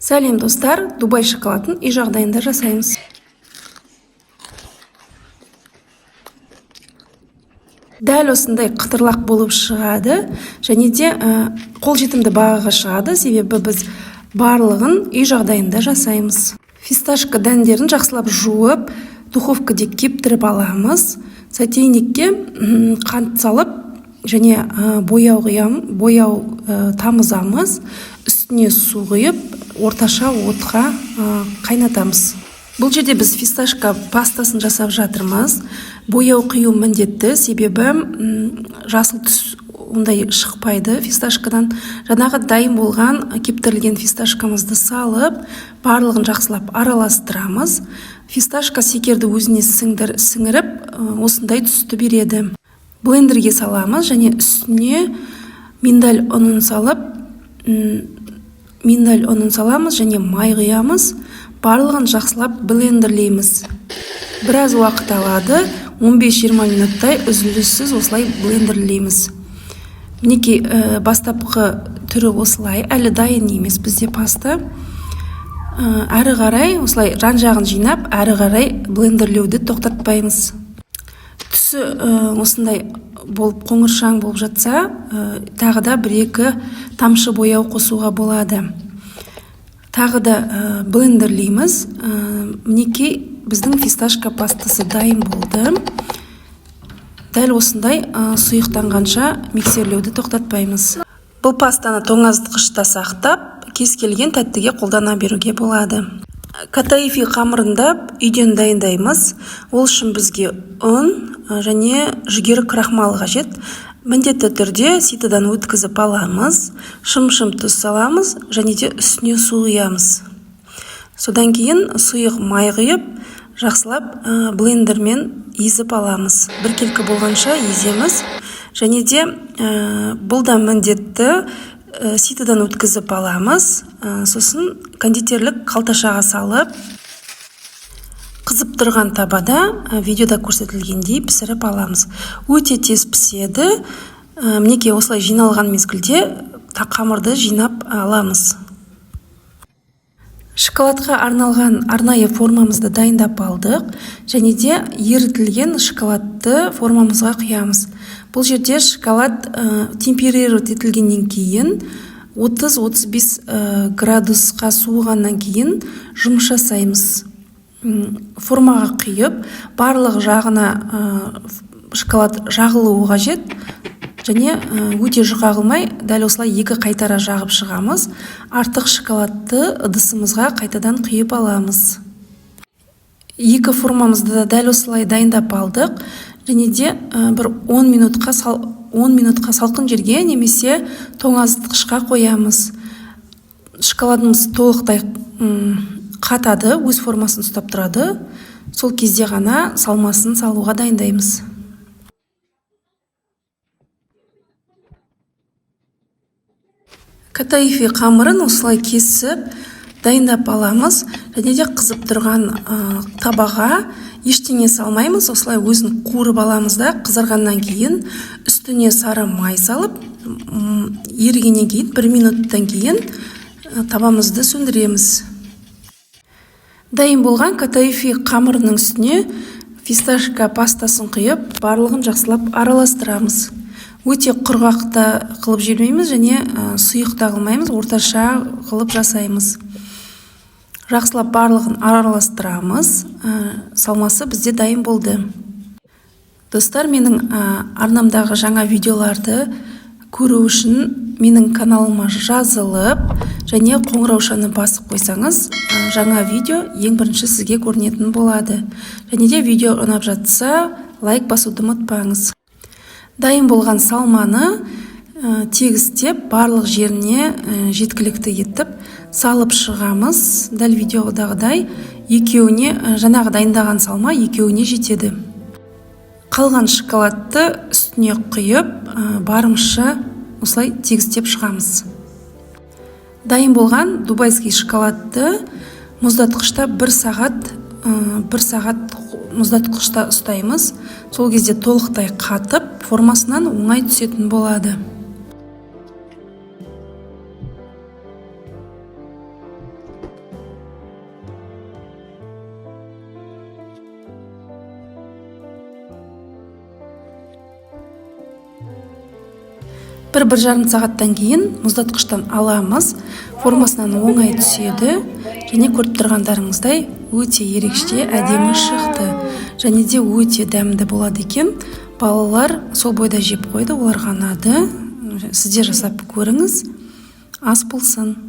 Сәлем достар, Дубай шоколадын үй жағдайында жасаймыз. Дәл осындай қытырлақ болып шығады, және де қолжетімді бағаға шығады, себебі біз барлығын үй жағдайында жасаймыз. Фисташка дәндерін жақсылап жуып, духовкада кептіріп аламыз. Сотейникке қант салып, және бояу тамызамыз. Үстіне су құйып, орташа отқа қайнатамыз. Бұл жерде біз фисташка пастасын жасап жатырмыз. Бояу құю міндетті, себебі жасыл түс ондай шықпайды фисташкадан. Жаңағы дайын болған кептірілген фисташкамызды салып, барлығын жақсылап араластырамыз. Фисташка секерді өзіне сіңіріп, осындай түсті береді. Блендерге саламыз, және үстіне миндаль ұнын саламыз, және май құямыз. Барлығын жақсылап блендерлейміз. Біраз уақыт алады, 15-20 минуттай үзіліссіз осылай блендерлейміз. Мінекей бастапқы түрі осылай, әлі дайын емес бізде паста. Әрі қарай осылай жан-жағын жинап, әрі қарай блендерлеуді тоқтатпаймыз. Түсі осындай болып қоңыршаң болып жатса, тағы да 1-2 тамшы бояу қосуға болады. Тағы да блендерлейміз. Мінекей біздің фисташка пастасы дайын болды. Дәл осындай сұйықтанғанша миксерлеуді тоқтатпаймыз. Бұл пастаны тоңазытқышта сақтап, кез келген тәттіге қолдана беруге болады. Катаифи қамырында үйден дайындаймыз. Ол үшін бізге ұн және жүгері крахмал қажет. Міндетті түрде ситыдан өткізіп аламыз, шым-шым тұз саламыз, және де үстіне су құямыз. Содан кейін сұйық май құйып, жақсылап блендермен езіп аламыз. Біркелкі болғанша еземіз, және де бұл да міндетті ситыдан өткізіп аламыз. Сосын кондитерлік қалташаға салып, қызып тұрған табада видеода көрсетілгендей пісіріп аламыз. Өте тез піседі. Мінекей осылай жиналған мезгілде қамырды жинап аламыз. Шоколадқа арналған арнайы формамызды дайындап алдық, және де ерітілген шоколадты формамызға құямыз. Бұл жерде шоколад темперировать етілгеннен кейін 30-35 градусқа суығаннан кейін жұмыс жасаймыз. Формаға құйып, барлық жағына шоколад жағылуы қажет, және өте жұқа қылмай, дәл осылай 2 қайтара жағып шығамыз. Артық шоколадты ыдысымызға қайтадан құйып аламыз. 2 формамызды да дәл осылай дайындап алдық, және де бір 10 минутқа салқын жерге немесе тоңазытқышқа қоямыз. Шоколадымыз толықтай қатады, өз формасын ұстап тұрады. Сол кезде ғана салмасын салуға дайындаймыз. Катаифи қамырын осылай кесіп, дайындап аламыз, және де қызып тұрған табаға ештеңе салмаймыз, осылай өзін қуырып аламыз да, қызарғаннан кейін үстіне сары май салып, ерігеннен кейін 1 минуттан кейін табамызды сөндіреміз. Дайын болған катаифи қамырының үстіне фисташка пастасын құйып, барлығын жақсылап араластырамыз. Өте құрғақта қылып жібермейміз, және сұйықта қылмаймыз, орташа қылып жасаймыз. Жақсылап барлығын араластырамыз. Салмасы бізде дайын болды. Достар, менің арнамдағы жаңа видеоларды көру үшін менің каналыма жазылып, және қоңыраушаны басып қойсаңыз, жаңа видео ең бірінші сізге көрінетін болады. Және де видео ұнап жатса, лайк басуды ұмытпаңыз. Дайын болған салманы тегістеп, барлық жеріне жеткілікті етіп салып шығамыз. Дәл видеодағыдай екеуіне, жаңағы дайындаған салма екеуіне жетеді. Қалған шоколадты үстіне құйып, барымызша осылай тегістеп шығамыз. Дайын болған дубайский шоколадты мұздатқышта 1 сағат мұздатқышта ұстаймыз. Сол кезде толықтай қатып, формасынан оңай түсетін болады. бір жарым сағаттан кейін мұздатқыштан аламыз. Формасынан оңай түседі және көріп тұрғандарыңыздай өте ерекше әдемі шықты. Және де өте дәмді болады екен. Балалар сол бойда жеп қойды, оларға ұнады. Сіздер жасап көріңіз. Ас болсын.